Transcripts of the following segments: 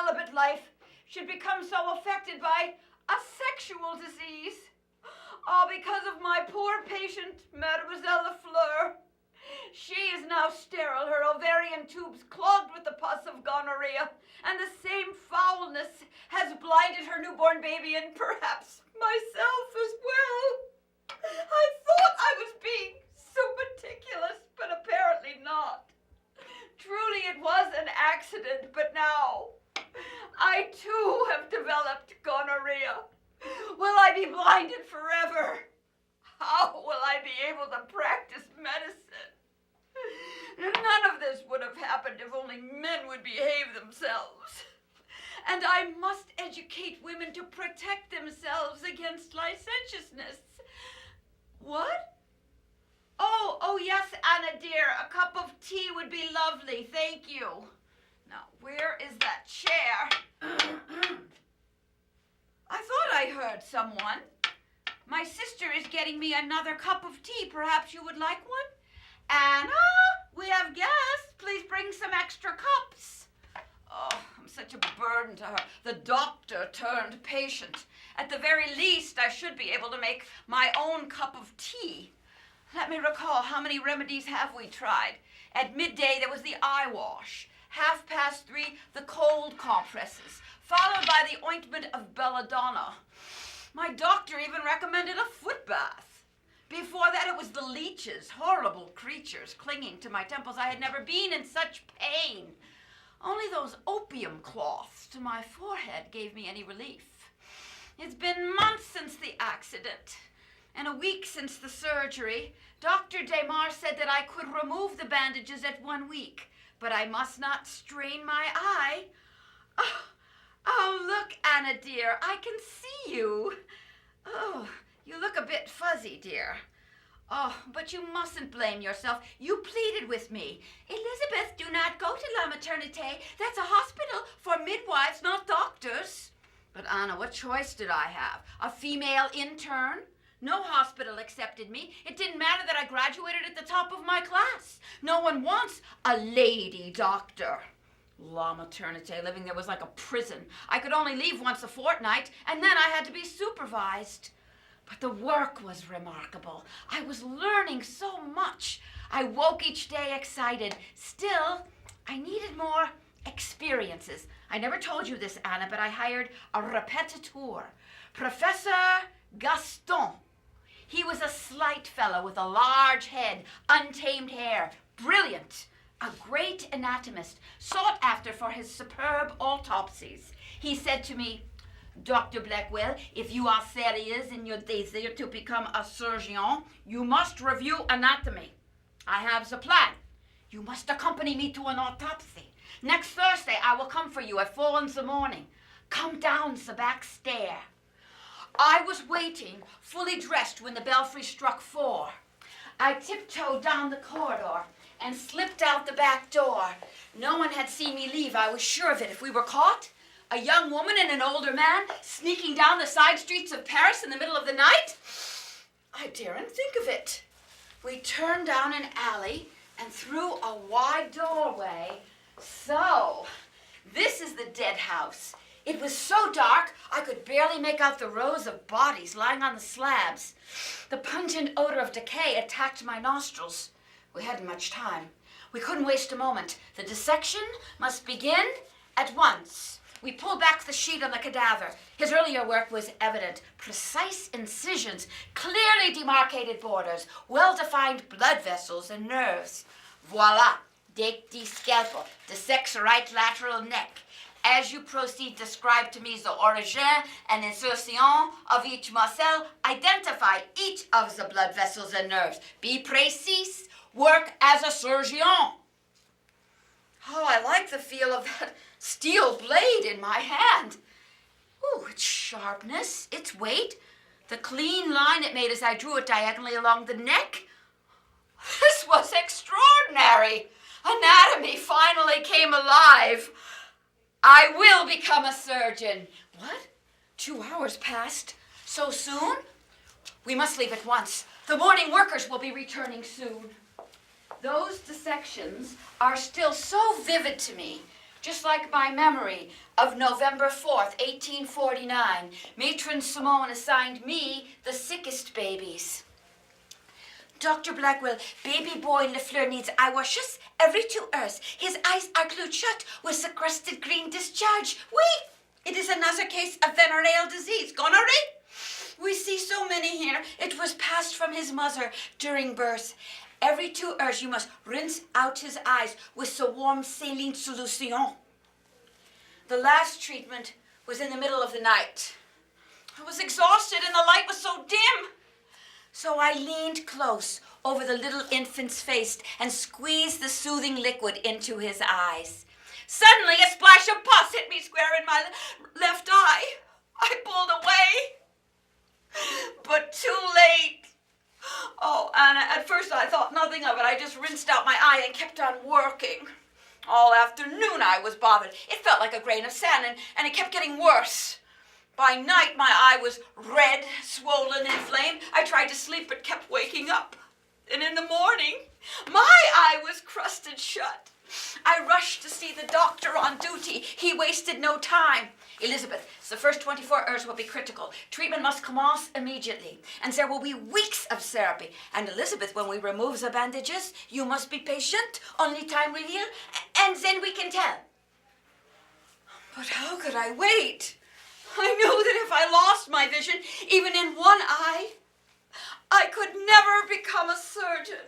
celibate life should become so affected by a sexual disease. All because of my poor patient, Mademoiselle Lafleur. She is now sterile, her ovarian tubes clogged with the pus of gonorrhea, and the same foulness has blinded her newborn baby and perhaps myself as well. I thought I was being so meticulous, but apparently not. Truly it was an accident, but now I too have developed gonorrhea. Will I be blinded forever? How will I be able to practice medicine? None of this would have happened if only men would behave themselves. And I must educate women to protect themselves against licentiousness. What? Oh, yes, Anna dear, a cup of tea would be lovely, thank you. Now, where is that chair? I thought I heard someone. My sister is getting me another cup of tea. Perhaps you would like one? Anna, we have guests. Please bring some extra cups. Oh, I'm such a burden to her. The doctor turned patient. At the very least, I should be able to make my own cup of tea. Let me recall, how many remedies have we tried? At midday, there was the eye wash. 3:30, the cold compresses, followed by the ointment of belladonna. My doctor even recommended a foot bath. Before that, it was the leeches, horrible creatures clinging to my temples. I had never been in such pain. Only those opium cloths to my forehead gave me any relief. It's been months since the accident, and a week since the surgery. Dr. Desmar said that I could remove the bandages at 1 week, but I must not strain my eye. Oh, look, Anna dear, I can see you. Oh, you look a bit fuzzy, dear. Oh, but you mustn't blame yourself. You pleaded with me. Elizabeth, do not go to La Maternité. That's a hospital for midwives, not doctors. But Anna, what choice did I have? A female intern? No hospital accepted me. It didn't matter that I graduated at the top of my class. No one wants a lady doctor. La Maternité, living there was like a prison. I could only leave once a fortnight, and then I had to be supervised. But the work was remarkable. I was learning so much. I woke each day excited. Still, I needed more experiences. I never told you this, Anna, but I hired a repetiteur, Professor Gaston. He was a slight fellow with a large head, untamed hair, brilliant, a great anatomist, sought after for his superb autopsies. He said to me, Dr. Blackwell, if you are serious in your desire to become a surgeon, you must review anatomy. I have the plan. You must accompany me to an autopsy. Next Thursday, I will come for you at 4 a.m. Come down the back stair. I was waiting, fully dressed, when the belfry struck 4. I tiptoed down the corridor and slipped out the back door. No one had seen me leave. I was sure of it. If we were caught, a young woman and an older man sneaking down the side streets of Paris in the middle of the night, I daren't think of it. We turned down an alley and through a wide doorway. So, this is the dead house. It was so dark, I could barely make out the rows of bodies lying on the slabs. The pungent odor of decay attacked my nostrils. We hadn't much time. We couldn't waste a moment. The dissection must begin at once. We pulled back the sheet on the cadaver. His earlier work was evident. Precise incisions, clearly demarcated borders, well-defined blood vessels and nerves. Voila, take the scalpel, dissects right lateral neck. As you proceed, describe to me the origin and insertion of each muscle. Identify each of the blood vessels and nerves. Be precise. Work as a surgeon. Oh, I like the feel of that steel blade in my hand. Oh, its sharpness, its weight, the clean line it made as I drew it diagonally along the neck. This was extraordinary. Anatomy finally came alive. I will become a surgeon. What? 2 hours passed? So soon? We must leave at once. The morning workers will be returning soon. Those dissections are still so vivid to me. Just like my memory of November 4th, 1849, Matron Simone assigned me the sickest babies. Dr. Blackwell, baby boy Lafleur needs eye washes every 2 hours. His eyes are glued shut with sequestered green discharge. It is another case of venereal disease. Gonorrhea? We see so many here. It was passed from his mother during birth. Every 2 hours you must rinse out his eyes with some warm saline solution. The last treatment was in the middle of the night. I was exhausted and the light was so dim. So I leaned close over the little infant's face and squeezed the soothing liquid into his eyes. Suddenly, a splash of pus hit me square in my left eye. I pulled away, but too late. Oh, Anna, at first I thought nothing of it. I just rinsed out my eye and kept on working. All afternoon I was bothered. It felt like a grain of sand, and it kept getting worse. By night, my eye was red, swollen, inflamed. I tried to sleep but kept waking up. And in the morning, my eye was crusted shut. I rushed to see the doctor on duty. He wasted no time. Elizabeth, the first 24 hours will be critical. Treatment must commence immediately. And there will be weeks of therapy. And Elizabeth, when we remove the bandages, you must be patient. Only time will heal. And then we can tell. But how could I wait? I knew that if I lost my vision, even in one eye, I could never become a surgeon.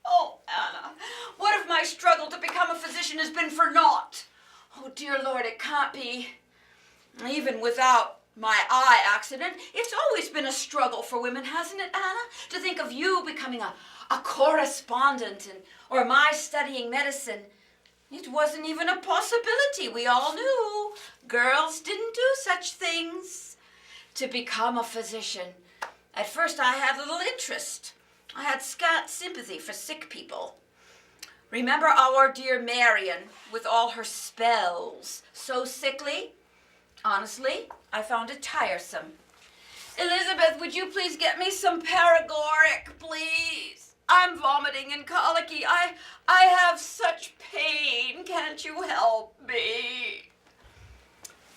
Oh, Anna, what if my struggle to become a physician has been for naught? Oh, dear Lord, it can't be. Even without my eye accident, it's always been a struggle for women, hasn't it, Anna? To think of you becoming a correspondent or my studying medicine. It wasn't even a possibility. We all knew girls didn't do such things. To become a physician, at first I had little interest. I had scant sympathy for sick people. Remember our dear Marion with all her spells, so sickly? Honestly, I found it tiresome. Elizabeth, would you please get me some paregoric, please? I'm vomiting and colicky. I have such pain. Can't you help me?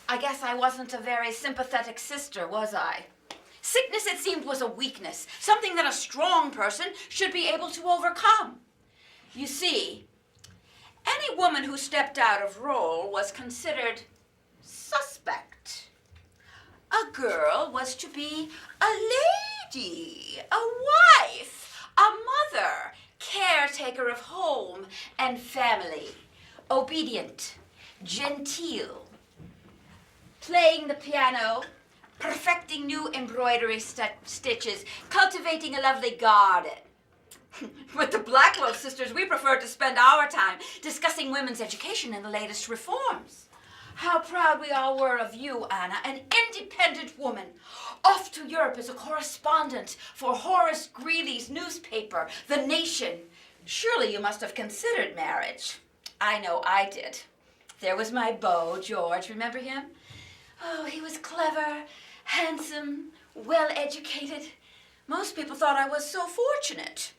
I guess I wasn't a very sympathetic sister, was I? Sickness, it seemed, was a weakness, something that a strong person should be able to overcome. You see, any woman who stepped out of role was considered suspect. A girl was to be a lady, a wife, a mother, caretaker of home and family, obedient, genteel, playing the piano, perfecting new embroidery stitches, cultivating a lovely garden. With the Blackwell sisters, we preferred to spend our time discussing women's education and the latest reforms. How proud we all were of you, Anna, an independent woman, off to Europe as a correspondent for Horace Greeley's newspaper, The Nation. Surely you must have considered marriage. I know I did. There was my beau, George. Remember him? Oh, he was clever, handsome, well-educated. Most people thought I was so fortunate.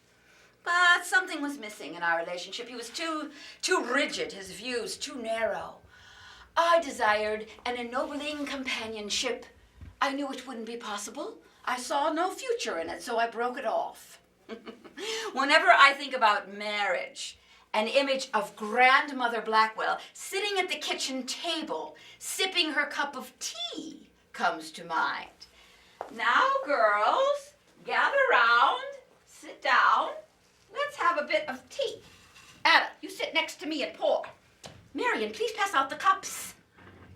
But something was missing in our relationship. He was too rigid, his views too narrow. I desired an ennobling companionship. I knew it wouldn't be possible. I saw no future in it, so I broke it off. Whenever I think about marriage, an image of Grandmother Blackwell sitting at the kitchen table, sipping her cup of tea, comes to mind. Now, girls, gather round, sit down. Let's have a bit of tea. Anna, you sit next to me and pour. Marion, please pass out the cups.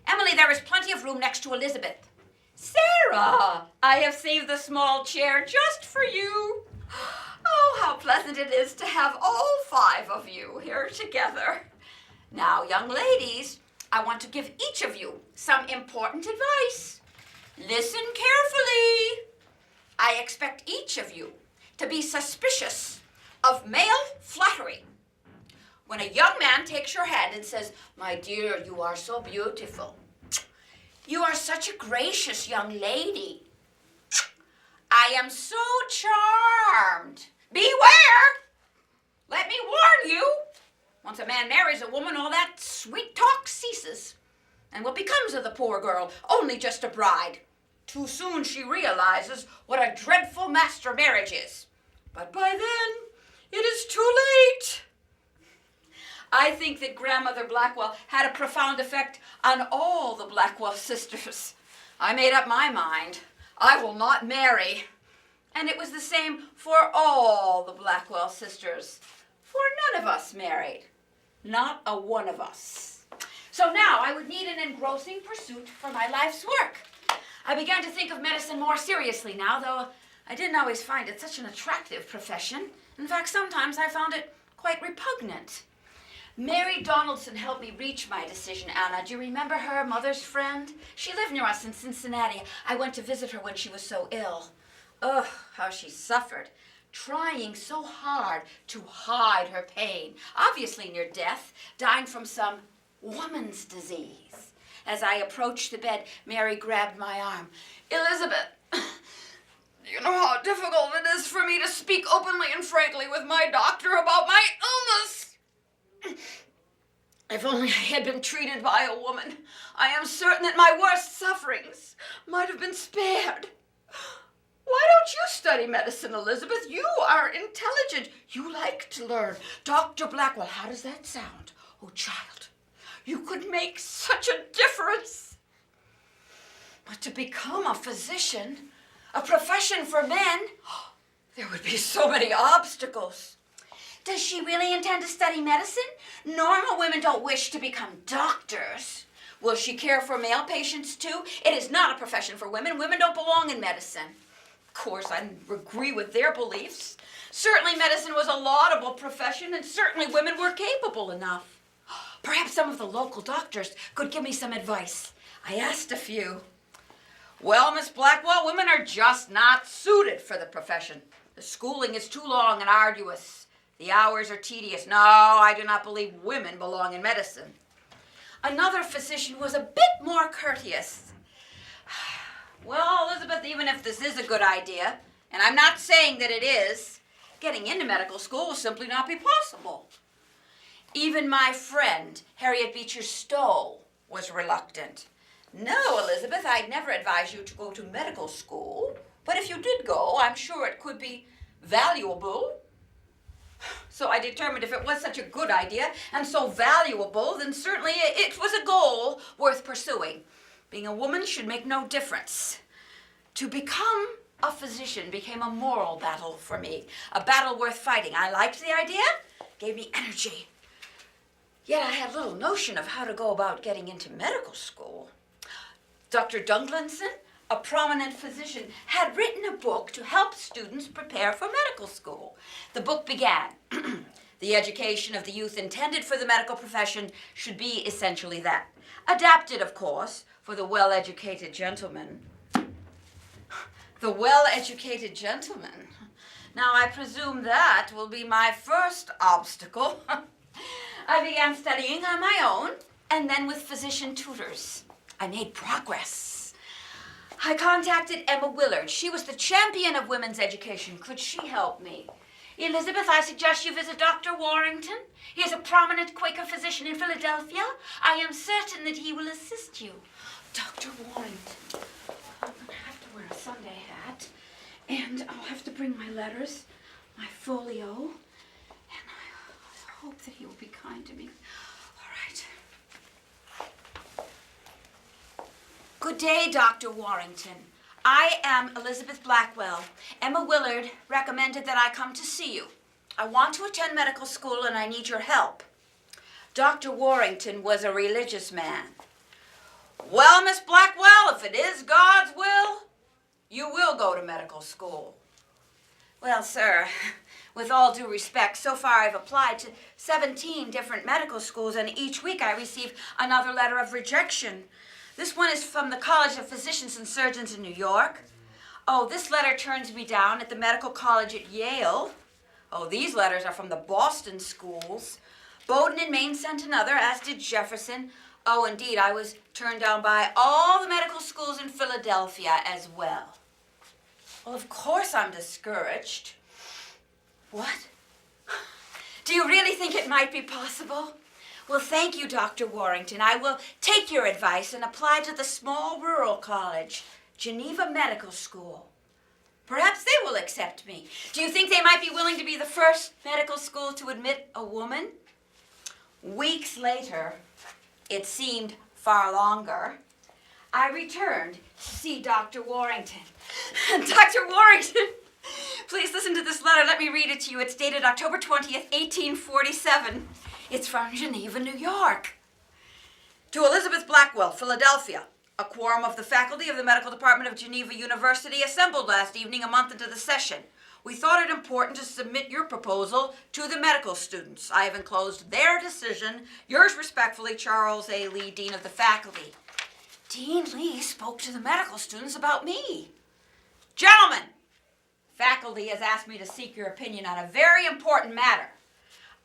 Emily, there is plenty of room next to Elizabeth. Sarah, I have saved the small chair just for you. Oh, how pleasant it is to have all 5 of you here together. Now, young ladies, I want to give each of you some important advice. Listen carefully. I expect each of you to be suspicious of male flattery. When a young man takes your hand and says, "My dear, you are so beautiful. You are such a gracious young lady. I am so charmed. Beware! Let me warn you. Once a man marries a woman, all that sweet talk ceases. And what becomes of the poor girl? Only just a bride. Too soon she realizes what a dreadful master marriage is. But by then, it is too late. I think that Grandmother Blackwell had a profound effect on all the Blackwell sisters. I made up my mind. I will not marry. And it was the same for all the Blackwell sisters. For none of us married. Not a one of us. So now I would need an engrossing pursuit for my life's work. I began to think of medicine more seriously now, though I didn't always find it such an attractive profession. In fact, sometimes I found it quite repugnant. Mary Donaldson helped me reach my decision, Anna. Do you remember her, mother's friend? She lived near us in Cincinnati. I went to visit her when she was so ill. Ugh, how she suffered, trying so hard to hide her pain, obviously near death, dying from some woman's disease. As I approached the bed, Mary grabbed my arm. Elizabeth, you know how difficult it is for me to speak openly and frankly with my doctor about my illness. If only I had been treated by a woman, I am certain that my worst sufferings might have been spared. Why don't you study medicine, Elizabeth? You are intelligent. You like to learn. Dr. Blackwell, how does that sound? Oh, child, you could make such a difference. But to become a physician, a profession for men, there would be so many obstacles. Does she really intend to study medicine? Normal women don't wish to become doctors. Will she care for male patients too? It is not a profession for women. Women don't belong in medicine. Of course, I agree with their beliefs. Certainly medicine was a laudable profession, and certainly women were capable enough. Perhaps some of the local doctors could give me some advice. I asked a few. Well, Miss Blackwell, women are just not suited for the profession. The schooling is too long and arduous. The hours are tedious. No, I do not believe women belong in medicine. Another physician was a bit more courteous. Well, Elizabeth, even if this is a good idea, and I'm not saying that it is, getting into medical school will simply not be possible. Even my friend, Harriet Beecher Stowe, was reluctant. No, Elizabeth, I'd never advise you to go to medical school, but if you did go, I'm sure it could be valuable. So I determined if it was such a good idea and so valuable, then certainly it was a goal worth pursuing. Being a woman should make no difference. To become a physician became a moral battle for me, a battle worth fighting. I liked the idea, gave me energy. Yet I had little notion of how to go about getting into medical school. Dr. Dunglinson, a prominent physician, had written a book to help students prepare for medical school. The book began, the education of the youth intended for the medical profession should be essentially that. Adapted, of course, for the well-educated gentleman. The well-educated gentleman. Now, I presume that will be my first obstacle. I began studying on my own, and then with physician tutors. I made progress. I contacted Emma Willard. She was the champion of women's education. Could she help me? Elizabeth, I suggest you visit Dr. Warrington. He is a prominent Quaker physician in Philadelphia. I am certain that he will assist you. Dr. Warrington. I'm going to have to wear a Sunday hat, and I'll have to bring my letters, my folio, and I hope that he will be kind to me. All right. Good day, Dr. Warrington. I am Elizabeth Blackwell. Emma Willard recommended that I come to see you. I want to attend medical school and I need your help. Dr. Warrington was a religious man. Well, Miss Blackwell, if it is God's will, you will go to medical school. Well, sir, with all due respect, so far I've applied to 17 different medical schools, and each week I receive another letter of rejection. This one is from the College of Physicians and Surgeons in New York. Oh, this letter turns me down at the Medical College at Yale. Oh, these letters are from the Boston schools. Bowdoin in Maine sent another, as did Jefferson. Oh, indeed, I was turned down by all the medical schools in Philadelphia as well. Well, of course I'm discouraged. What? Do you really think it might be possible? Well, thank you, Dr. Warrington. I will take your advice and apply to the small rural college, Geneva Medical School. Perhaps they will accept me. Do you think they might be willing to be the first medical school to admit a woman? Weeks later, it seemed far longer, I returned to see Dr. Warrington. Dr. Warrington, please listen to this letter. Let me read it to you. It's dated October 20th, 1847. It's from Geneva, New York. To Elizabeth Blackwell, Philadelphia. A quorum of the faculty of the Medical Department of Geneva University assembled last evening, a month into the session. We thought it important to submit your proposal to the medical students. I have enclosed their decision. Yours respectfully, Charles A. Lee, Dean of the Faculty. Dean Lee spoke to the medical students about me. Gentlemen, faculty has asked me to seek your opinion on a very important matter.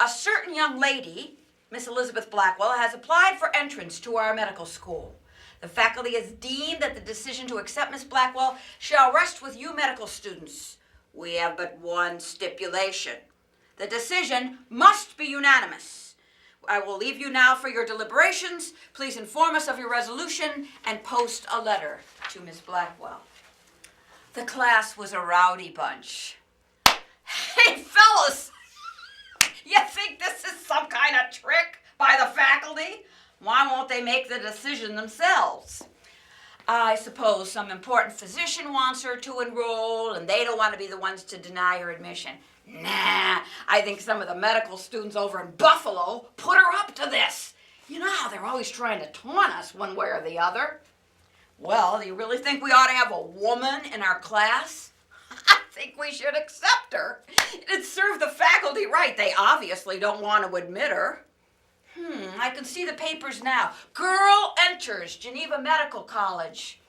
A certain young lady, Miss Elizabeth Blackwell, has applied for entrance to our medical school. The faculty has deemed that the decision to accept Miss Blackwell shall rest with you medical students. We have but one stipulation. The decision must be unanimous. I will leave you now for your deliberations. Please inform us of your resolution and post a letter to Miss Blackwell. The class was a rowdy bunch. Hey, fellas! You think this is some kind of trick by the faculty? Why won't they make the decision themselves? I suppose some important physician wants her to enroll, and they don't want to be the ones to deny her admission. Nah, I think some of the medical students over in Buffalo put her up to this. You know how they're always trying to taunt us one way or the other? Well, do you really think we ought to have a woman in our class? I think we should accept her. It'd serve the faculty right. They obviously don't want to admit her. I can see the papers now. Girl enters Geneva Medical College.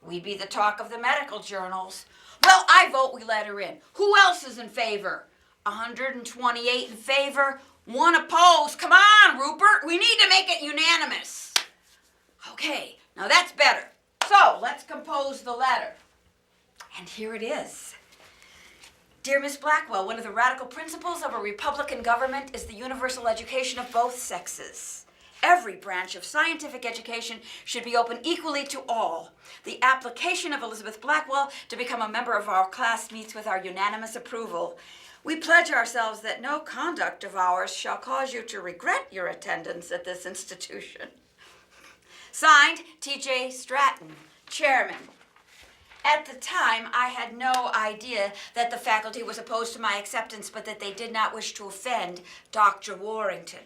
We'd be the talk of the medical journals. Well, I vote we let her in. Who else is in favor? 128 in favor, 1 opposed. Come on, Rupert. We need to make it unanimous. Okay, now that's better. So, let's compose the letter. And here it is. Dear Miss Blackwell, one of the radical principles of a Republican government is the universal education of both sexes. Every branch of scientific education should be open equally to all. The application of Elizabeth Blackwell to become a member of our class meets with our unanimous approval. We pledge ourselves that no conduct of ours shall cause you to regret your attendance at this institution. Signed, T.J. Stratton, Chairman. At the time, I had no idea that the faculty was opposed to my acceptance, but that they did not wish to offend Dr. Warrington.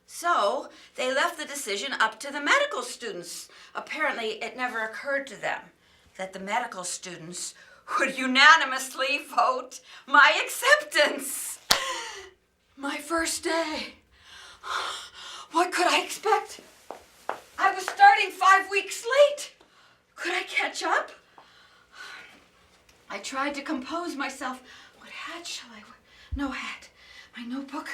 So, they left the decision up to the medical students. Apparently, it never occurred to them that the medical students would unanimously vote my acceptance. My first day. What could I expect? I was starting 5 weeks late. Could I catch up? I tried to compose myself. What hat shall I wear? No hat. My notebook.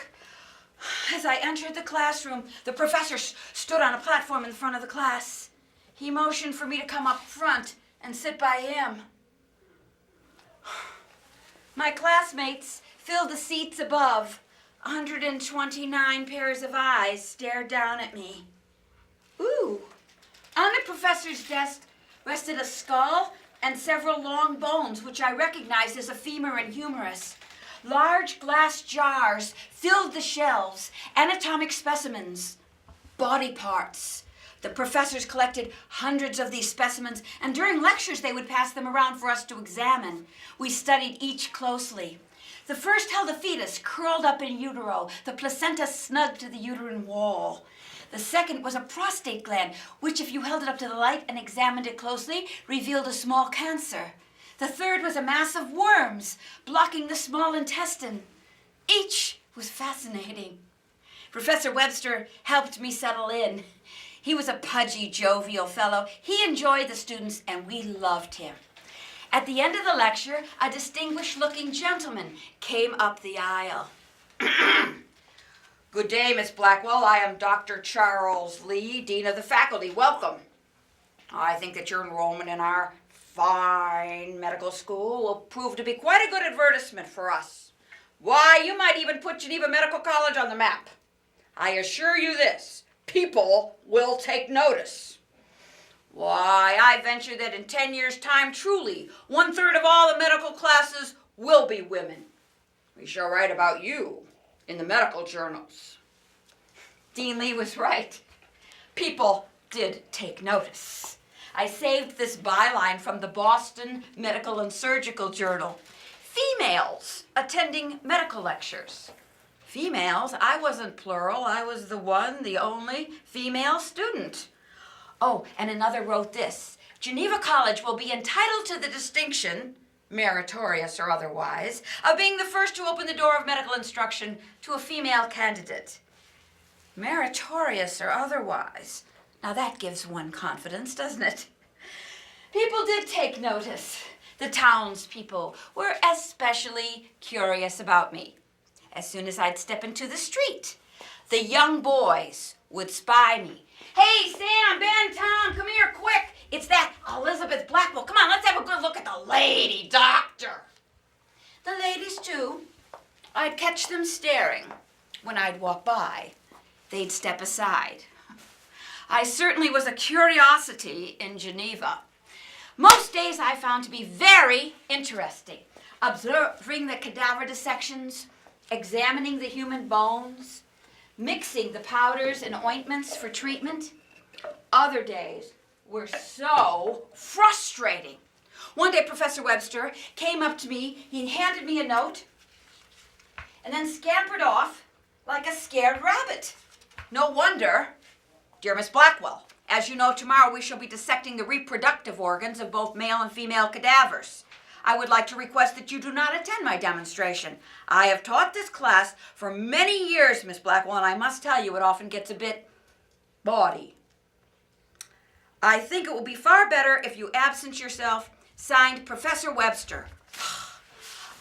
As I entered the classroom, the professor stood on a platform in front of the class. He motioned for me to come up front and sit by him. My classmates filled the seats above. 129 pairs of eyes stared down at me. Ooh! On the professor's desk rested a skull and several long bones, which I recognized as a femur and humerus. Large glass jars filled the shelves, anatomic specimens, body parts. The professors collected hundreds of these specimens, and during lectures they would pass them around for us to examine. We studied each closely. The first held a fetus curled up in utero, the placenta snug to the uterine wall. The second was a prostate gland, which, if you held it up to the light and examined it closely, revealed a small cancer. The third was a mass of worms, blocking the small intestine. Each was fascinating. Professor Webster helped me settle in. He was a pudgy, jovial fellow. He enjoyed the students, and we loved him. At the end of the lecture, a distinguished-looking gentleman came up the aisle. Good day, Miss Blackwell. I am Dr. Charles Lee, Dean of the Faculty. Welcome. I think that your enrollment in our fine medical school will prove to be quite a good advertisement for us. Why, you might even put Geneva Medical College on the map. I assure you this, people will take notice. Why, I venture that in 10 years' time, truly, 1/3 of all the medical classes will be women. We shall write about you in the medical journals. Dean Lee was right. People did take notice. I saved this byline from the Boston Medical and Surgical Journal. Females attending medical lectures. Females? I wasn't plural. I was the one, the only female student. Oh, and another wrote this. Geneva College will be entitled to the distinction, meritorious or otherwise, of being the first to open the door of medical instruction to a female candidate. Meritorious or otherwise. Now that gives one confidence, doesn't it? People did take notice. The townspeople were especially curious about me. As soon as I'd step into the street, the young boys would spy me. Hey, Sam, Ben, Tom, come here quick. It's that Elizabeth Blackwell. Come on, let's have a good look at the lady doctor. The ladies, too. I'd catch them staring. When I'd walk by, they'd step aside. I certainly was a curiosity in Geneva. Most days I found to be very interesting. Observing the cadaver dissections, examining the human bones, mixing the powders and ointments for treatment. Other days were so frustrating. One day Professor Webster came up to me, he handed me a note, and then scampered off like a scared rabbit. No wonder. Dear Miss Blackwell, as you know, tomorrow we shall be dissecting the reproductive organs of both male and female cadavers. I would like to request that you do not attend my demonstration. I have taught this class for many years, Miss Blackwell, and I must tell you it often gets a bit bawdy. I think it will be far better if you absent yourself. Signed, Professor Webster.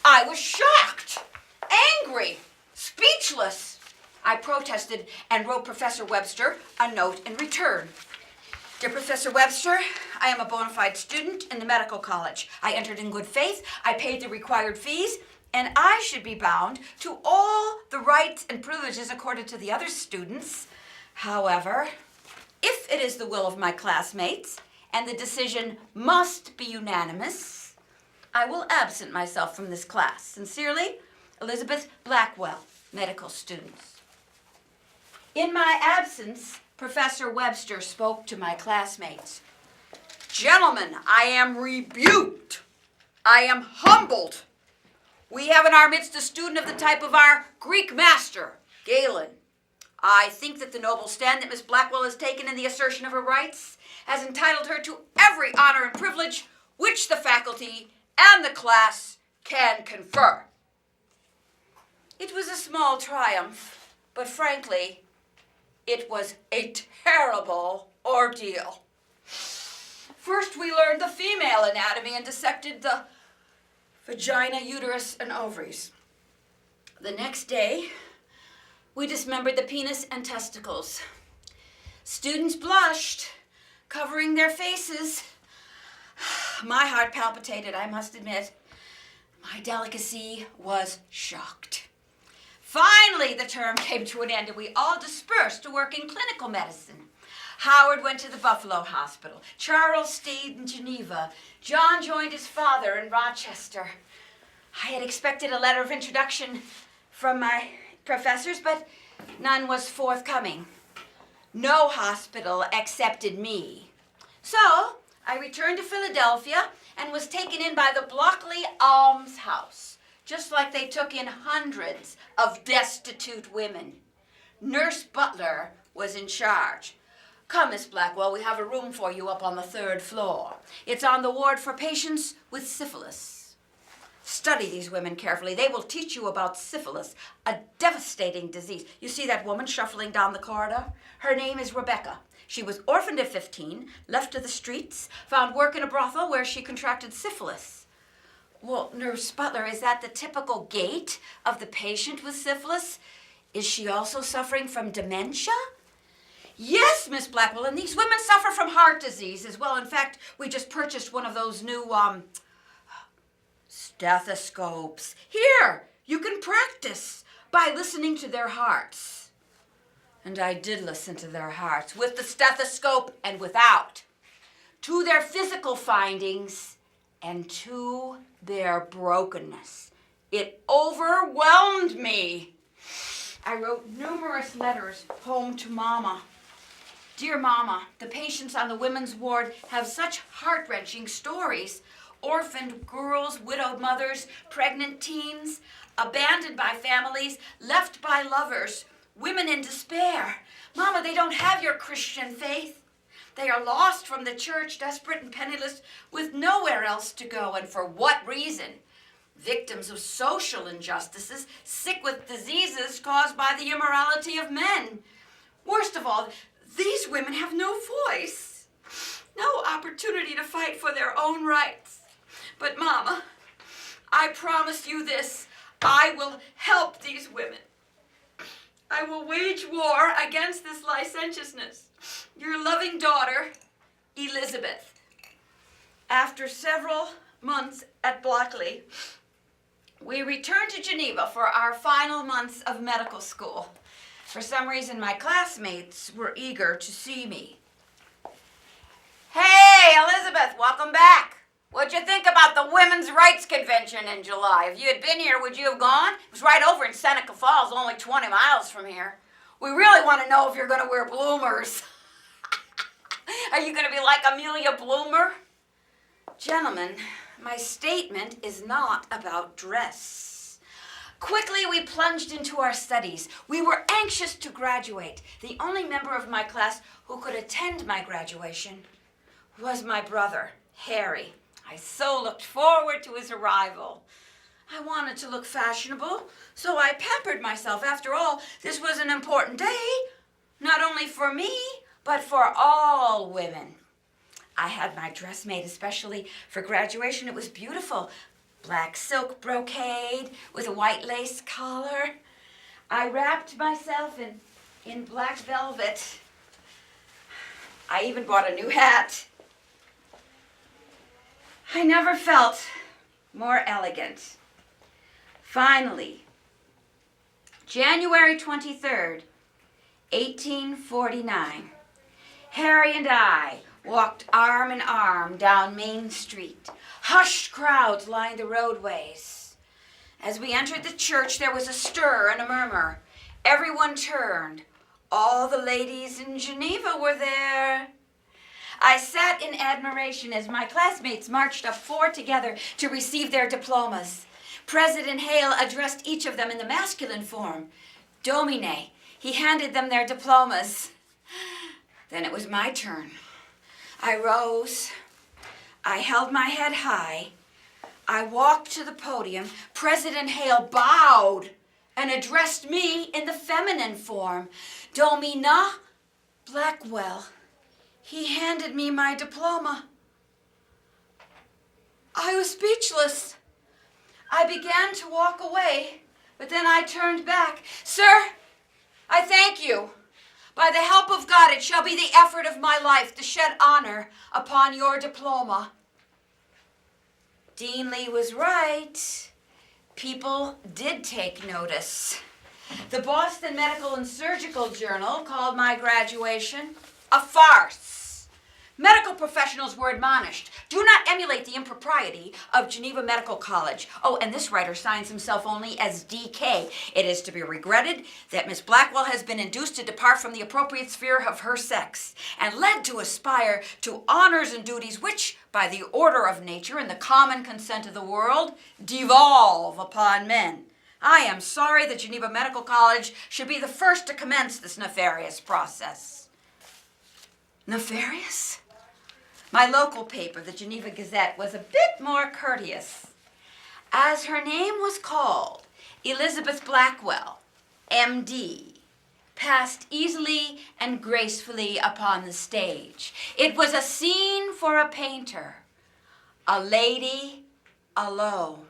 I was shocked, angry, speechless. I protested and wrote Professor Webster a note in return. Dear Professor Webster, I am a bona fide student in the medical college. I entered in good faith, I paid the required fees, and I should be bound to all the rights and privileges accorded to the other students. However, if it is the will of my classmates, and the decision must be unanimous, I will absent myself from this class. Sincerely, Elizabeth Blackwell, medical students. In my absence, Professor Webster spoke to my classmates. Gentlemen, I am rebuked. I am humbled. We have in our midst a student of the type of our Greek master, Galen. I think that the noble stand that Miss Blackwell has taken in the assertion of her rights has entitled her to every honor and privilege which the faculty and the class can confer. It was a small triumph, but frankly, it was a terrible ordeal. First, we learned the female anatomy and dissected the vagina, uterus, and ovaries. The next day, we dismembered the penis and testicles. Students blushed, covering their faces. My heart palpitated, I must admit. My delicacy was shocked. Finally, the term came to an end, and we all dispersed to work in clinical medicine. Howard went to the Buffalo Hospital. Charles stayed in Geneva. John joined his father in Rochester. I had expected a letter of introduction from my professors, but none was forthcoming. No hospital accepted me. So I returned to Philadelphia and was taken in by the Blockley Almshouse, just like they took in hundreds of destitute women. Nurse Butler was in charge. Come, Miss Blackwell, we have a room for you up on the 3rd floor. It's on the ward for patients with syphilis. Study these women carefully. They will teach you about syphilis, a devastating disease. You see that woman shuffling down the corridor? Her name is Rebecca. She was orphaned at 15, left to the streets, found work in a brothel where she contracted syphilis. Well, Nurse Butler, is that the typical gait of the patient with syphilis? Is she also suffering from dementia? Yes, Miss Blackwell, and these women suffer from heart disease as well. In fact, we just purchased one of those new stethoscopes. Here, You can practice by listening to their hearts. And I did listen to their hearts, with the stethoscope and without, to their physical findings and to their brokenness. It overwhelmed me. I wrote numerous letters home to Mama. Dear Mama, the patients on the women's ward have such heart-wrenching stories. Orphaned girls, widowed mothers, pregnant teens, abandoned by families, left by lovers, women in despair. Mama, they don't have your Christian faith. They are lost from the church, desperate and penniless, with nowhere else to go. And for what reason? Victims of social injustices, sick with diseases caused by the immorality of men. Worst of all, these women have no voice, no opportunity to fight for their own rights. But Mama, I promise you this, I will help these women. I will wage war against this licentiousness. Your loving daughter, Elizabeth. After several months at Blockley, we returned to Geneva for our final months of medical school. For some reason, my classmates were eager to see me. Hey, Elizabeth, welcome back. What'd you think about the Women's Rights Convention in July? If you had been here, would you have gone? It was right over in Seneca Falls, only 20 miles from here. We really want to know if you're going to wear bloomers. Are you going to be like Amelia Bloomer? Gentlemen, my statement is not about dress. Quickly, we plunged into our studies. We were anxious to graduate. The only member of my class who could attend my graduation was my brother, Harry. I so looked forward to his arrival. I wanted to look fashionable, so I pampered myself. After all, this was an important day, not only for me, but for all women. I had my dress made especially for graduation. It was beautiful. Black silk brocade with a white lace collar. I wrapped myself in black velvet. I even bought a new hat. I never felt more elegant. Finally, January 23rd, 1849, Harry and I walked arm in arm down Main Street. Hushed crowds lined the roadways. As we entered the church, there was a stir and a murmur. Everyone turned. All the ladies in Geneva were there. I sat in admiration as my classmates marched up floor together to receive their diplomas. President Hale addressed each of them in the masculine form. Domine, he handed them their diplomas. Then it was my turn. I rose. I held my head high. I walked to the podium. President Hale bowed and addressed me in the feminine form. Domina Blackwell. He handed me my diploma. I was speechless. I began to walk away, but then I turned back. Sir, I thank you. By the help of God, it shall be the effort of my life to shed honor upon your diploma. Dean Lee was right. People did take notice. The Boston Medical and Surgical Journal called my graduation a farce. Medical professionals were admonished, do not emulate the impropriety of Geneva Medical College. Oh, and this writer signs himself only as DK. It is to be regretted that Miss Blackwell has been induced to depart from the appropriate sphere of her sex and led to aspire to honors and duties which, by the order of nature and the common consent of the world, devolve upon men. I am sorry that Geneva Medical College should be the first to commence this nefarious process. Nefarious? My local paper, the Geneva Gazette, was a bit more courteous. As her name was called, Elizabeth Blackwell, M.D., passed easily and gracefully upon the stage. It was a scene for a painter, a lady alone.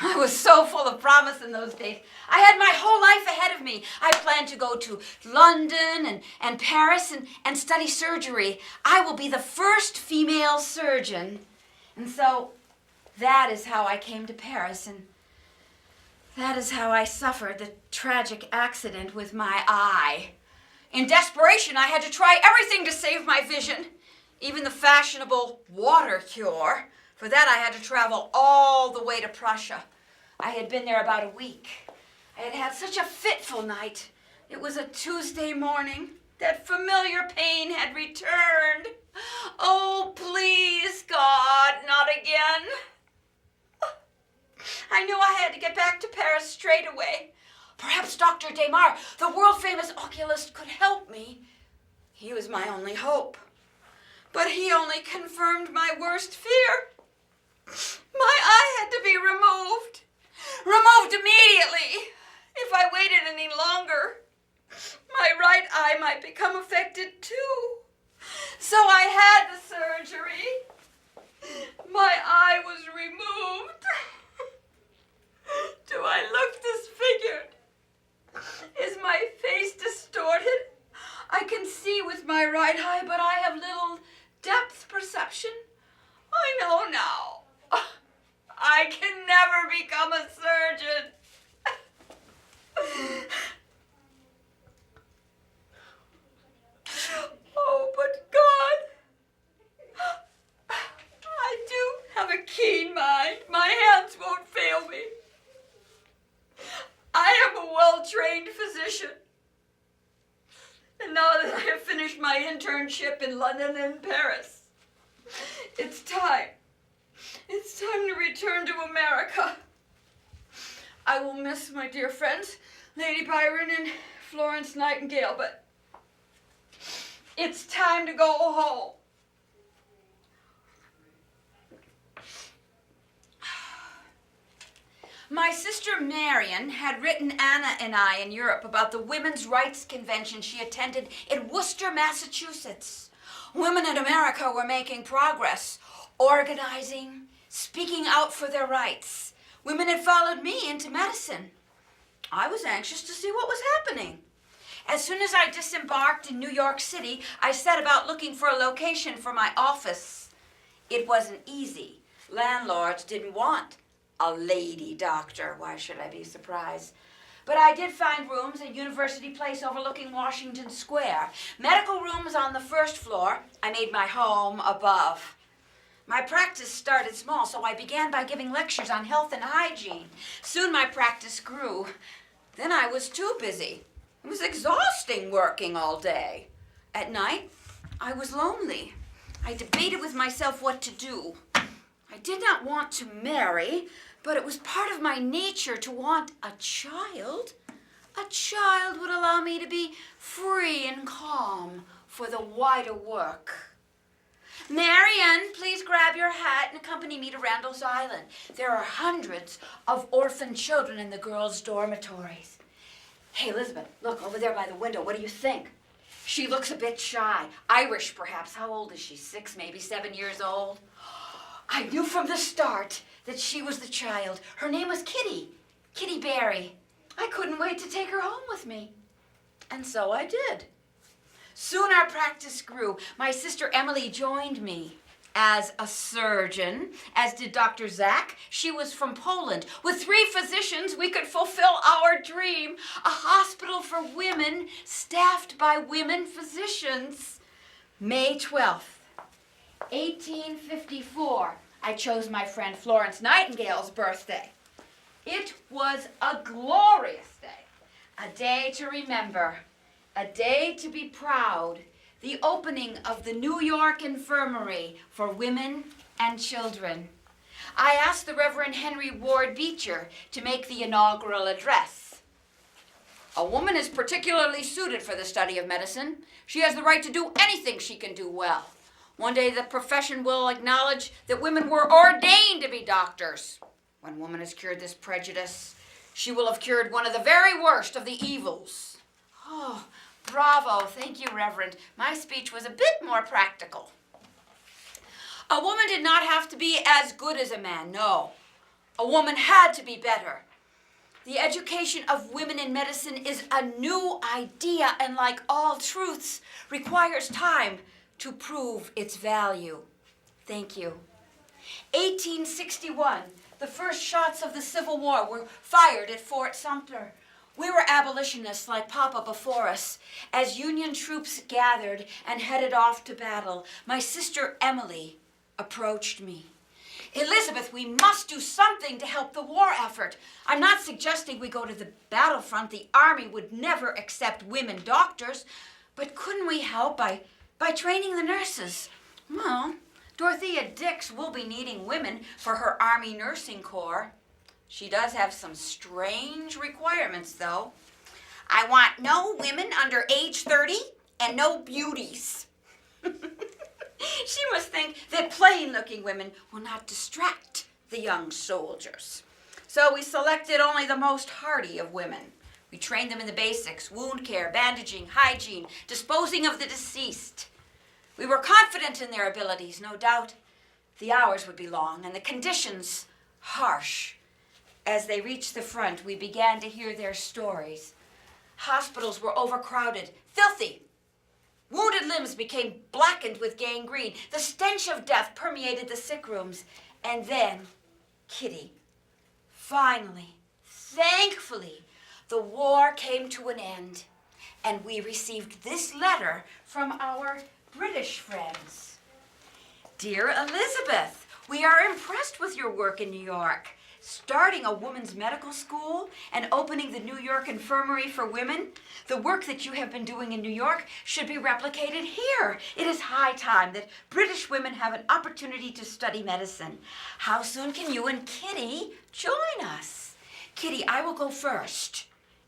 I was so full of promise in those days. I had my whole life ahead of me. I planned to go to London and Paris and study surgery. I will be the first female surgeon. And so that is how I came to Paris. And That is how I suffered the tragic accident with my eye. In desperation, I had to try everything to save my vision, even the fashionable water cure. For that, I had to travel all the way to Prussia. I had been there about a week. I had had such a fitful night. It was a Tuesday morning. That familiar pain had returned. Oh, please, God, not again. I knew I had to get back to Paris straight away. Perhaps Dr. Desmar, the world-famous oculist, could help me. He was my only hope. But he only confirmed my worst fear. My eye had to be removed. Removed immediately. If I waited any longer, my right eye might become affected too. So I had the surgery. My eye was removed. Do I look disfigured? Is my face distorted? I can see with my right eye, but I have little depth perception. I know now. I can never become a surgeon. Oh, but God, I do have a keen mind. My hands won't fail me. I am a well-trained physician. And now that I have finished my internship in London and Paris, it's time. It's time to return to America. I will miss my dear friends, Lady Byron and Florence Nightingale, but it's time to go home. My sister Marion had written Anna and I in Europe about the Women's Rights Convention she attended in Worcester, Massachusetts. Women in America were making progress, organizing, speaking out for their rights. Women had followed me into medicine. I was anxious to see what was happening. As soon as I disembarked in New York City, I set about looking for a location for my office. It wasn't easy. Landlords didn't want a lady doctor. Why should I be surprised? But I did find rooms at University Place overlooking Washington Square. Medical rooms on the first floor. I made my home above. My practice started small, so I began by giving lectures on health and hygiene. Soon my practice grew. Then I was too busy. It was exhausting working all day. At night, I was lonely. I debated with myself what to do. I did not want to marry, but it was part of my nature to want a child. A child would allow me to be free and calm for the wider work. Marian, please grab your hat and accompany me to Randall's Island. There are hundreds of orphan children in the girls' dormitories. Hey, Elizabeth, look over there by the window. What do you think? She looks a bit shy. Irish, perhaps. How old is she? 6, maybe 7 years old? I knew from the start that she was the child. Her name was Kitty. Kitty Barry. I couldn't wait to take her home with me. And so I did. Soon our practice grew. My sister Emily joined me as a surgeon, as did Dr. Zach. She was from Poland. With 3 physicians, we could fulfill our dream. A hospital for women, staffed by women physicians. May 12th, 1854, I chose my friend Florence Nightingale's birthday. It was a glorious day, a day to remember, a day to be proud, the opening of the New York Infirmary for women and children. I asked the Reverend Henry Ward Beecher to make the inaugural address. A woman is particularly suited for the study of medicine. She has the right to do anything she can do well. One day the profession will acknowledge that women were ordained to be doctors. When woman has cured this prejudice, she will have cured one of the very worst of the evils. Oh, bravo. Thank you, Reverend. My speech was a bit more practical. A woman did not have to be as good as a man, no. A woman had to be better. The education of women in medicine is a new idea, and like all truths, requires time to prove its value. Thank you. 1861, the first shots of the Civil War were fired at Fort Sumter. We were abolitionists like Papa before us. As Union troops gathered and headed off to battle, my sister Emily approached me. Elizabeth, we must do something to help the war effort. I'm not suggesting we go to the battlefront. The Army would never accept women doctors. But couldn't we help by training the nurses? Well, Dorothea Dix will be needing women for her Army Nursing Corps. She does have some strange requirements, though. I want no women under age 30 and no beauties. She must think that plain-looking women will not distract the young soldiers. So we selected only the most hardy of women. We trained them in the basics: wound care, bandaging, hygiene, disposing of the deceased. We were confident in their abilities, no doubt. The hours would be long and the conditions harsh. As they reached the front, we began to hear their stories. Hospitals were overcrowded, filthy. Wounded limbs became blackened with gangrene. The stench of death permeated the sick rooms. And then, Kitty, finally, thankfully, the war came to an end. And we received this letter from our British friends. Dear Elizabeth, we are impressed with your work in New York. Starting a women's medical school and opening the New York Infirmary for women. The work that you have been doing in New York should be replicated here. It is high time that British women have an opportunity to study medicine. How soon can you and Kitty join us? Kitty, I will go first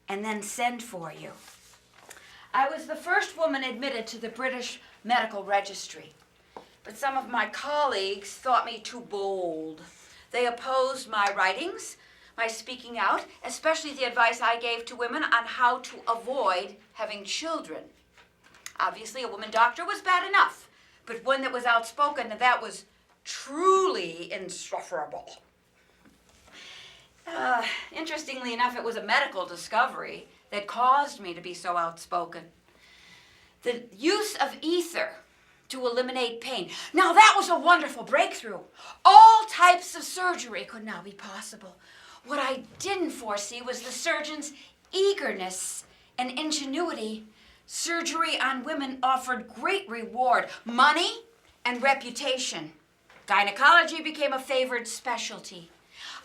and then send for you. I was the first woman admitted to the British Medical Registry, but some of my colleagues thought me too bold. They opposed my writings, my speaking out, especially the advice I gave to women on how to avoid having children. Obviously, a woman doctor was bad enough, but one that was outspoken, that was truly insufferable. Interestingly enough, it was a medical discovery that caused me to be so outspoken. The use of ether to eliminate pain. Now that was a wonderful breakthrough. All types of surgery could now be possible. What I didn't foresee was the surgeon's eagerness and ingenuity. Surgery on women offered great reward, money and reputation. Gynecology became a favored specialty.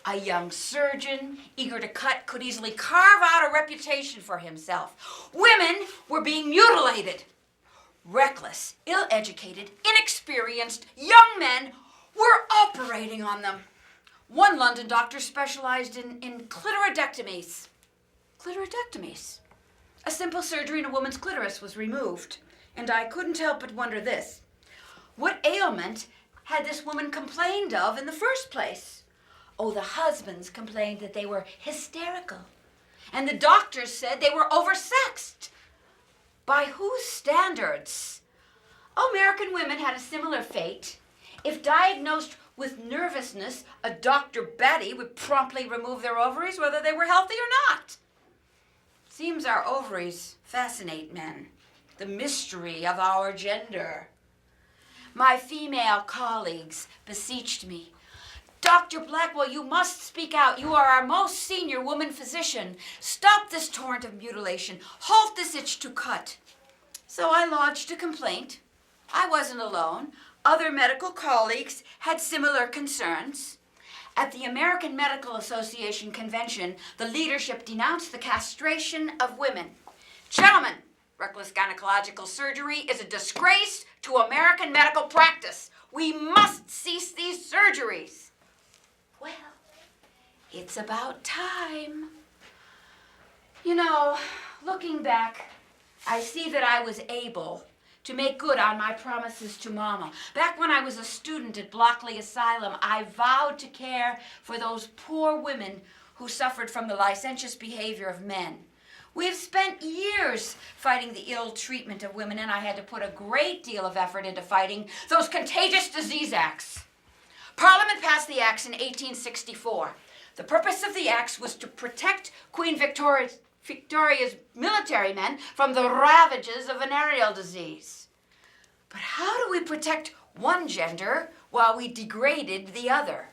A young surgeon, eager to cut, could easily carve out a reputation for himself. Women were being mutilated. Reckless, ill-educated, inexperienced young men were operating on them. One London doctor specialized in clitoridectomies. Clitoridectomies. A simple surgery in a woman's clitoris was removed. And I couldn't help but wonder this. What ailment had this woman complained of in the first place? Oh, the husbands complained that they were hysterical. And the doctors said they were oversexed. By whose standards? American women had a similar fate. If diagnosed with nervousness, a Dr. Betty would promptly remove their ovaries whether they were healthy or not. Seems our ovaries fascinate men. The mystery of our gender. My female colleagues beseeched me. Dr. Blackwell, you must speak out. You are our most senior woman physician. Stop this torrent of mutilation. Halt this itch to cut. So I lodged a complaint. I wasn't alone. Other medical colleagues had similar concerns. At the American Medical Association convention, the leadership denounced the castration of women. Gentlemen, reckless gynecological surgery is a disgrace to American medical practice. We must cease these surgeries. Well, it's about time. You know, looking back, I see that I was able to make good on my promises to Mama. Back when I was a student at Blockley Asylum, I vowed to care for those poor women who suffered from the licentious behavior of men. We've spent years fighting the ill treatment of women, and I had to put a great deal of effort into fighting those contagious disease acts. Parliament passed the acts in 1864. The purpose of the acts was to protect Queen Victoria's military men from the ravages of venereal disease. But how do we protect one gender while we degraded the other?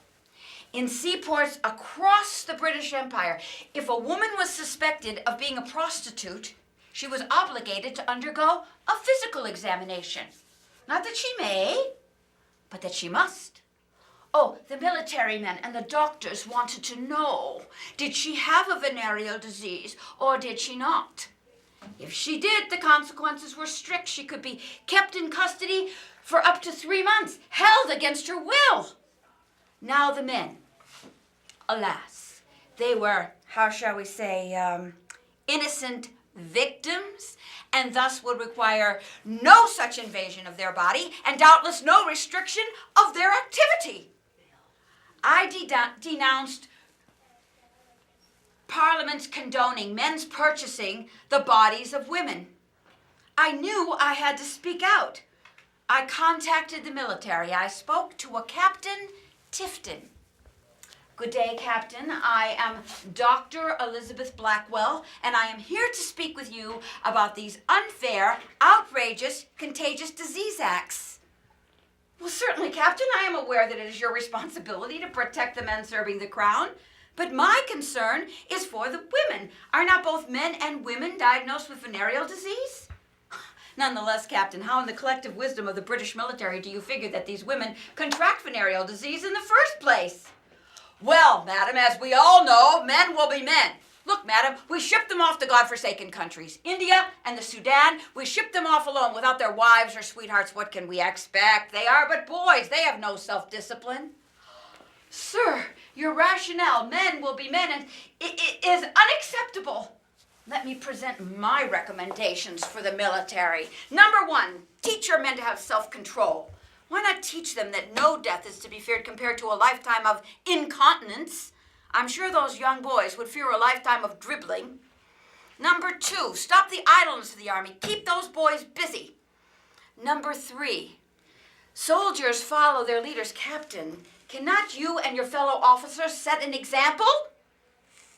In seaports across the British Empire, if a woman was suspected of being a prostitute, she was obligated to undergo a physical examination. Not that she may, but that she must. Oh, the military men and the doctors wanted to know, did she have a venereal disease or did she not? If she did, the consequences were strict. She could be kept in custody for up to 3 months, held against her will. Now the men, alas, they were, how shall we say, innocent victims, and thus would require no such invasion of their body, and doubtless no restriction of their activity. I denounced Parliament's condoning men's purchasing the bodies of women. I knew I had to speak out. I contacted the military. I spoke to a Captain Tifton. Good day, Captain. I am Dr. Elizabeth Blackwell, and I am here to speak with you about these unfair, outrageous, contagious disease acts. Well, certainly, Captain, I am aware that it is your responsibility to protect the men serving the crown, but my concern is for the women. Are not both men and women diagnosed with venereal disease? Nonetheless, Captain, how in the collective wisdom of the British military do you figure that these women contract venereal disease in the first place? Well, madam, as we all know, men will be men. Look, madam, we ship them off to godforsaken countries. India and the Sudan, we ship them off alone without their wives or sweethearts. What can we expect? They are but boys. They have no self-discipline. Sir, your rationale, men will be men, and it is unacceptable. Let me present my recommendations for the military. Number 1, teach your men to have self-control. Why not teach them that no death is to be feared compared to a lifetime of incontinence? I'm sure those young boys would fear a lifetime of dribbling. Number 2, stop the idleness of the army. Keep those boys busy. Number 3, soldiers follow their leader's captain. Cannot you and your fellow officers set an example?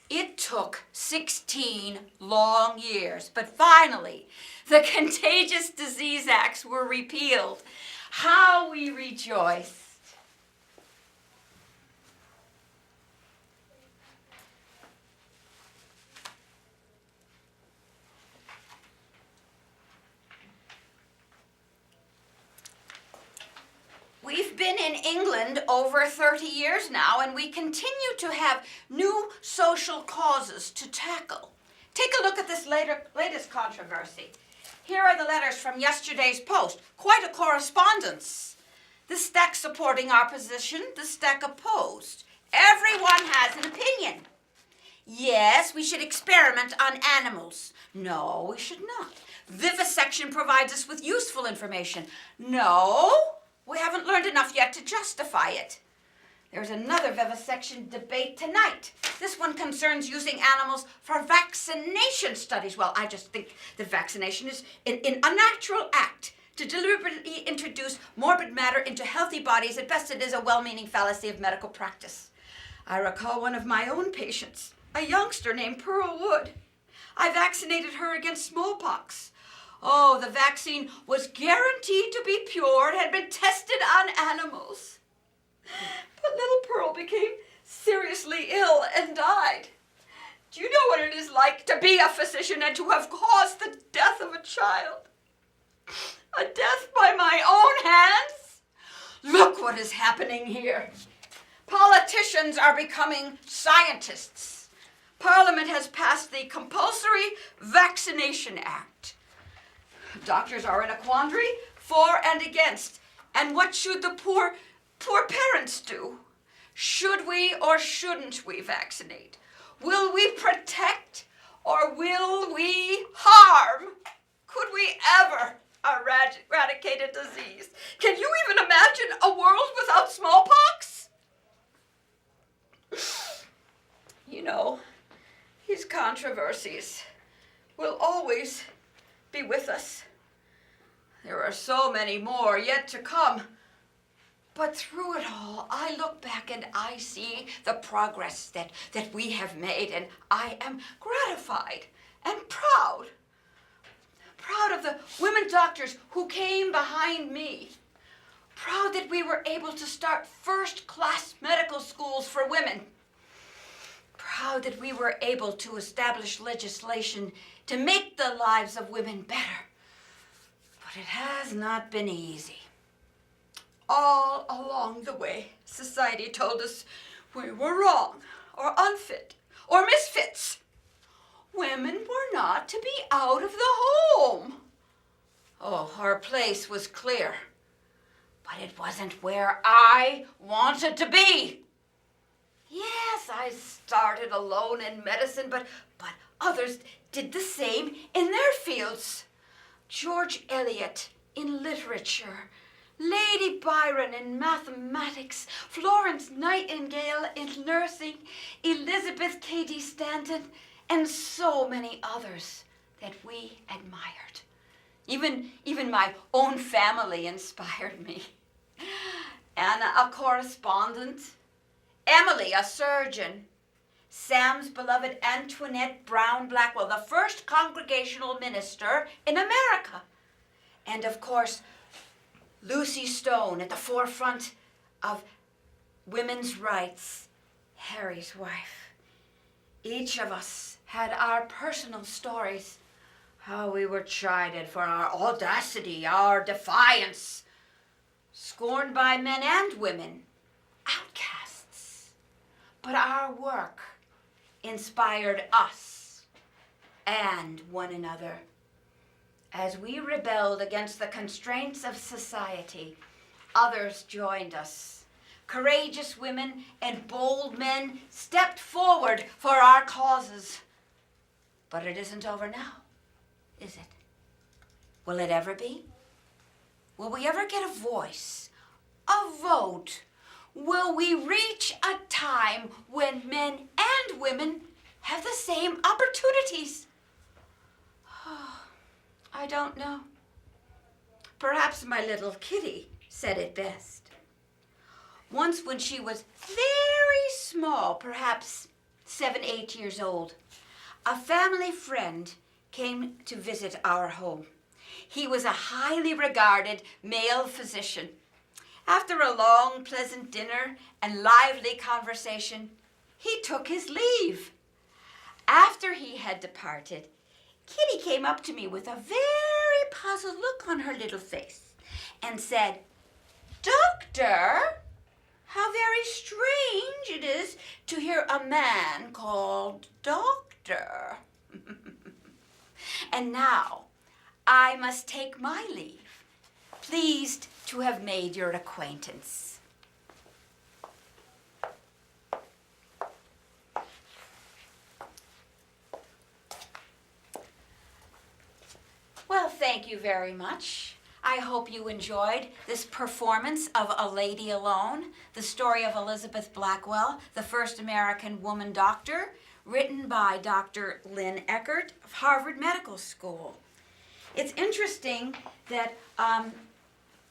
It took 16 long years, but finally, the Contagious Disease Acts were repealed. How we rejoiced. We've been in England over 30 years now, and we continue to have new social causes to tackle. Take a look at this latest controversy. Here are the letters from yesterday's post. Quite a correspondence. The stack supporting our position, the stack opposed. Everyone has an opinion. Yes, we should experiment on animals. No, we should not. Vivisection provides us with useful information. No, we haven't learned enough yet to justify it. There's another vivisection debate tonight. This one concerns using animals for vaccination studies. Well, I just think that vaccination is an unnatural act to deliberately introduce morbid matter into healthy bodies. At best, it is a well-meaning fallacy of medical practice. I recall one of my own patients, a youngster named Pearl Wood. I vaccinated her against smallpox. Oh, the vaccine was guaranteed to be pure. It had been tested on animals. But little Pearl became seriously ill and died. Do you know what it is like to be a physician and to have caused the death of a child? A death by my own hands? Look what is happening here. Politicians are becoming scientists. Parliament has passed the Compulsory Vaccination Act. Doctors are in a quandary, for and against. And what should the poor parents do? Should we or shouldn't we vaccinate? Will we protect or will we harm? Could we ever eradicate a disease? Can you even imagine a world without smallpox? You know, these controversies will always be with us. There are so many more yet to come. But through it all, I look back and I see the progress that we have made, and I am gratified and proud. Proud of the women doctors who came behind me. Proud that we were able to start first-class medical schools for women. Proud that we were able to establish legislation to make the lives of women better. But it has not been easy. All along the way, society told us we were wrong, or unfit, or misfits. Women were not to be out of the home. Oh, our place was clear, but it wasn't where I wanted to be. Yes, I started alone in medicine, but others did the same in their fields. George Eliot in literature, Lady Byron in mathematics, Florence Nightingale in nursing, Elizabeth Cady Stanton, and so many others that we admired. Even my own family inspired me. Anna, a correspondent. Emily, a surgeon. Sam's beloved Antoinette Brown Blackwell, the first congregational minister in America. And of course, Lucy Stone at the forefront of women's rights, Harry's wife. Each of us had our personal stories, how we were chided for our audacity, our defiance, scorned by men and women, outcasts. But our work inspired us and one another. As we rebelled against the constraints of society, others joined us. Courageous women and bold men stepped forward for our causes. But it isn't over now, is it? Will it ever be? Will we ever get a voice, a vote? Will we reach a time when men and women have the same opportunities? I don't know. Perhaps my little Kitty said it best. Once when she was very small, perhaps 7, 8 years old, a family friend came to visit our home. He was a highly regarded male physician. After a long, pleasant dinner and lively conversation, he took his leave. After he had departed, Kitty came up to me with a very puzzled look on her little face and said, "Doctor, how very strange it is to hear a man called doctor." And now I must take my leave. Pleased to have made your acquaintance. Well, thank you very much. I hope you enjoyed this performance of A Lady Alone, the story of Elizabeth Blackwell, the first American woman doctor, written by Dr. Lynn Eckert of Harvard Medical School. It's interesting that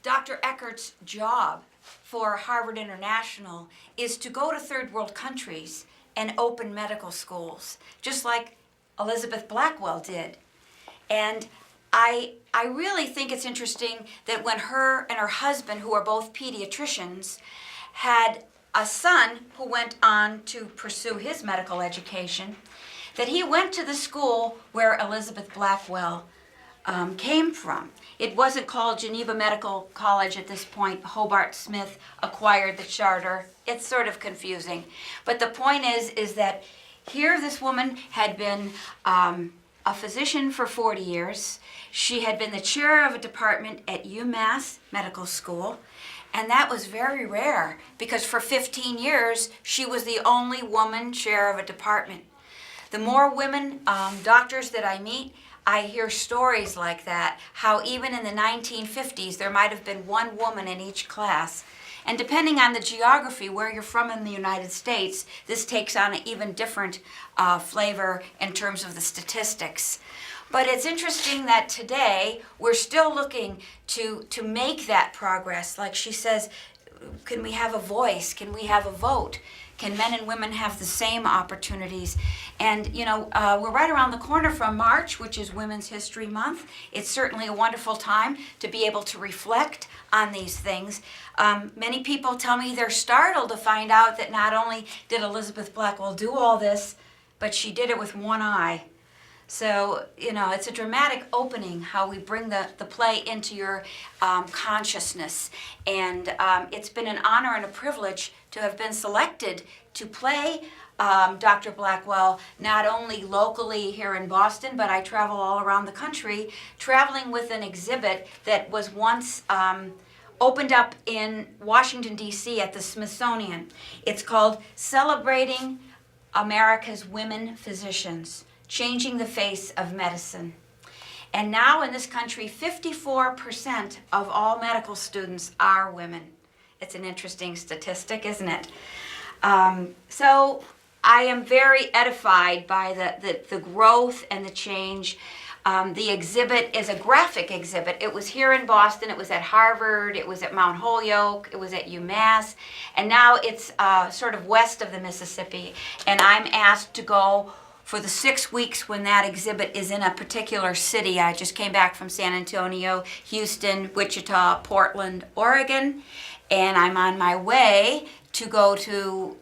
Dr. Eckert's job for Harvard International is to go to third world countries and open medical schools, just like Elizabeth Blackwell did. And I really think it's interesting that when her and her husband, who are both pediatricians, had a son who went on to pursue his medical education, that he went to the school where Elizabeth Blackwell came from. It wasn't called Geneva Medical College at this point. Hobart Smith acquired the charter. It's sort of confusing. But the point is that here this woman had been a physician for 40 years. She had been the chair of a department at UMass Medical School, and that was very rare because for 15 years she was the only woman chair of a department. The more women doctors that I meet, I hear stories like that, how even in the 1950s there might have been one woman in each class. And depending on the geography, where you're from in the United States, this takes on an even different flavor in terms of the statistics. But it's interesting that today we're still looking to make that progress. Like she says, can we have a voice? Can we have a vote? Can men and women have the same opportunities? And, we're right around the corner from March, which is Women's History Month. It's certainly a wonderful time to be able to reflect on these things. Many people tell me they're startled to find out that not only did Elizabeth Blackwell do all this, but she did it with one eye. So, it's a dramatic opening how we bring the play into your consciousness. And it's been an honor and a privilege to have been selected to play Dr. Blackwell, not only locally here in Boston, but I travel all around the country, traveling with an exhibit that was once opened up in Washington, D.C. at the Smithsonian. It's called Celebrating America's Women Physicians, Changing the Face of Medicine. And now in this country, 54% of all medical students are women. It's an interesting statistic, isn't it? So I am very edified by the growth and the change. The exhibit is a graphic exhibit. It was here in Boston, it was at Harvard, it was at Mount Holyoke, it was at UMass, and now it's sort of west of the Mississippi. And I'm asked to go for the 6 weeks when that exhibit is in a particular city. I just came back from San Antonio, Houston, Wichita, Portland, Oregon, and I'm on my way to go to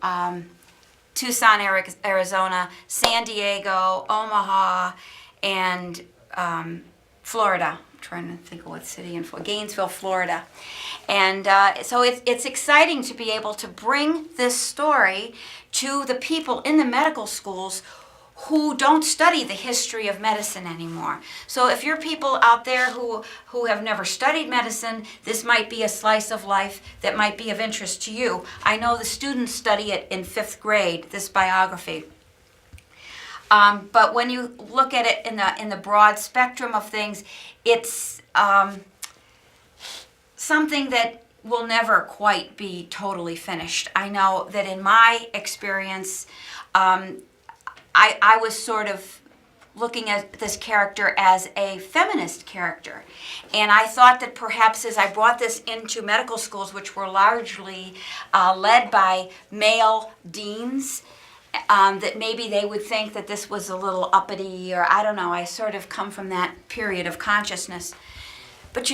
Tucson, Arizona, San Diego, Omaha, and Florida. I'm trying to think of what city in Florida. Gainesville, Florida. And so it's exciting to be able to bring this story to the people in the medical schools who don't study the history of medicine anymore. So if you're people out there who have never studied medicine, this might be a slice of life that might be of interest to you. I know the students study it in 5th grade, this biography. But when you look at it in the broad spectrum of things, it's something that will never quite be totally finished. I know that in my experience, I was sort of looking at this character as a feminist character. And I thought that perhaps as I brought this into medical schools, which were largely led by male deans, that maybe they would think that this was a little uppity, or I don't know, I sort of come from that period of consciousness. But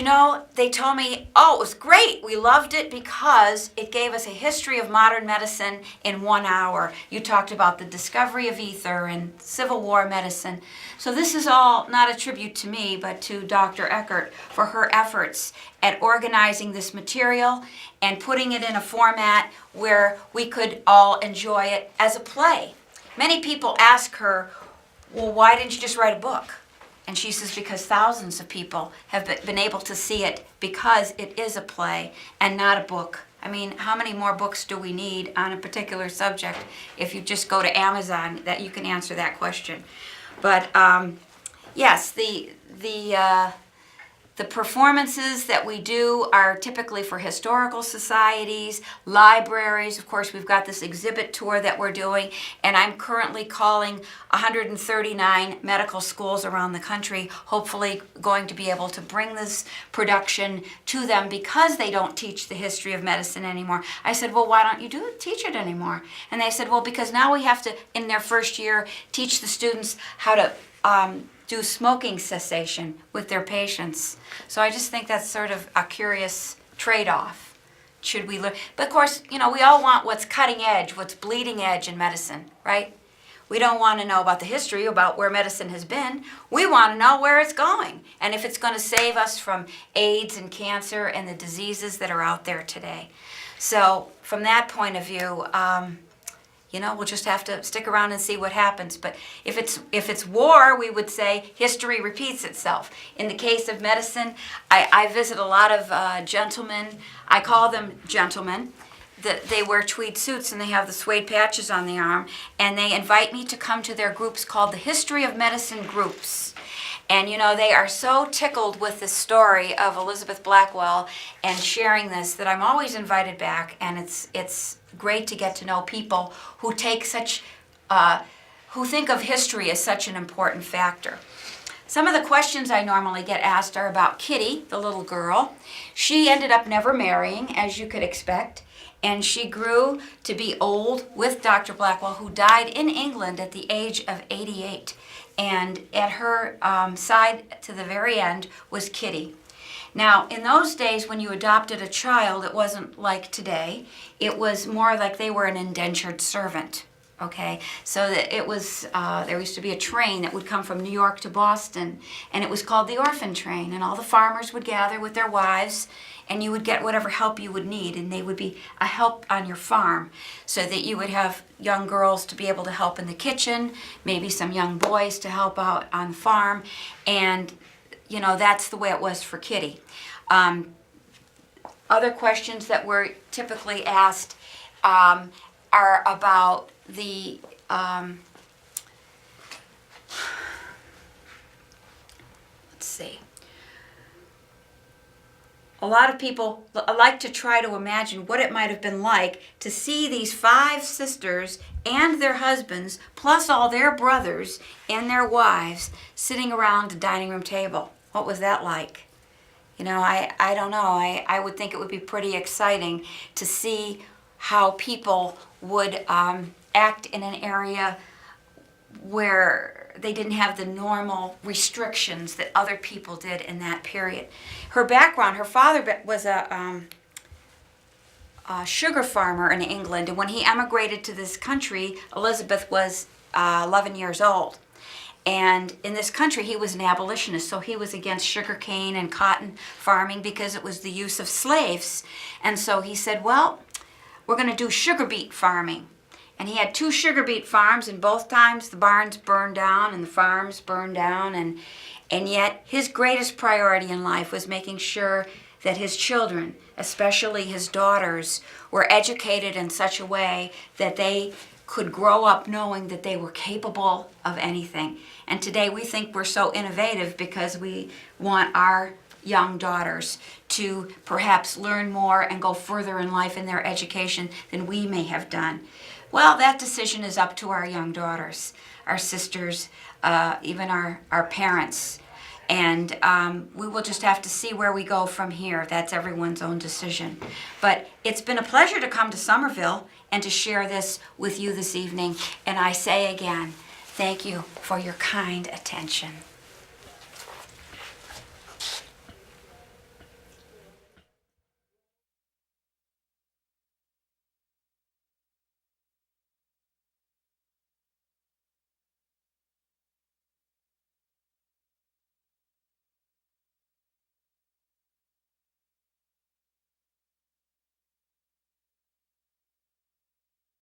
they told me, oh, it was great. We loved it because it gave us a history of modern medicine in 1 hour. You talked about the discovery of ether and Civil War medicine. So this is all not a tribute to me, but to Dr. Eckert for her efforts at organizing this material and putting it in a format where we could all enjoy it as a play. Many people ask her, well, why didn't you just write a book? And she says, because thousands of people have been able to see it because it is a play and not a book. I mean, how many more books do we need on a particular subject? If you just go to Amazon, that you can answer that question. But yes, the performances that we do are typically for historical societies, libraries. Of course, we've got this exhibit tour that we're doing, and I'm currently calling 139 medical schools around the country, hopefully going to be able to bring this production to them because they don't teach the history of medicine anymore. I said, well, why don't you teach it anymore? And they said, well, because now we have to, in their first year, teach the students how to do smoking cessation with their patients. So I just think that's sort of a curious trade-off. Should we learn? But of course, we all want what's cutting edge, what's bleeding edge in medicine, right? We don't want to know about the history, about where medicine has been. We want to know where it's going and if it's going to save us from AIDS and cancer and the diseases that are out there today. So from that point of view, we'll just have to stick around and see what happens. But if it's war, we would say history repeats itself. In the case of medicine, I visit a lot of gentlemen. I call them gentlemen. They wear tweed suits and they have the suede patches on the arm. And they invite me to come to their groups called the History of Medicine groups. And they are so tickled with the story of Elizabeth Blackwell and sharing this that I'm always invited back. And it's great to get to know people who take who think of history as such an important factor. Some of the questions I normally get asked are about Kitty, the little girl. She ended up never marrying, as you could expect. And she grew to be old with Dr. Blackwell, who died in England at the age of 88. And at her side to the very end was Kitty. Now, in those days, when you adopted a child, it wasn't like today. It was more like they were an indentured servant, okay? So that it was, there used to be a train that would come from New York to Boston, and it was called the orphan train, and all the farmers would gather with their wives, and you would get whatever help you would need, and they would be a help on your farm, so that you would have young girls to be able to help in the kitchen, maybe some young boys to help out on the farm, and you know, that's the way it was for Kitty. Other questions that were typically asked are about the let's see. A lot of people like to try to imagine what it might have been like to see these 5 sisters and their husbands, plus all their brothers and their wives, sitting around the dining room table. What was that like? You know, I don't know. I would think it would be pretty exciting to see how people would act in an area where they didn't have the normal restrictions that other people did in that period. Her background, her father was a sugar farmer in England, and when he emigrated to this country, Elizabeth was 11 years old. And in this country, he was an abolitionist, so he was against sugarcane and cotton farming because it was the use of slaves. And so he said, well, we're going to do sugar beet farming. And he had 2 sugar beet farms, and both times the barns burned down and the farms burned down. And yet his greatest priority in life was making sure that his children, especially his daughters, were educated in such a way that they could grow up knowing that they were capable of anything. And today we think we're so innovative because we want our young daughters to perhaps learn more and go further in life in their education than we may have done. Well, that decision is up to our young daughters, our sisters, even our parents. And we will just have to see where we go from here. That's everyone's own decision. But it's been a pleasure to come to Somerville and to share this with you this evening. And I say again, thank you for your kind attention.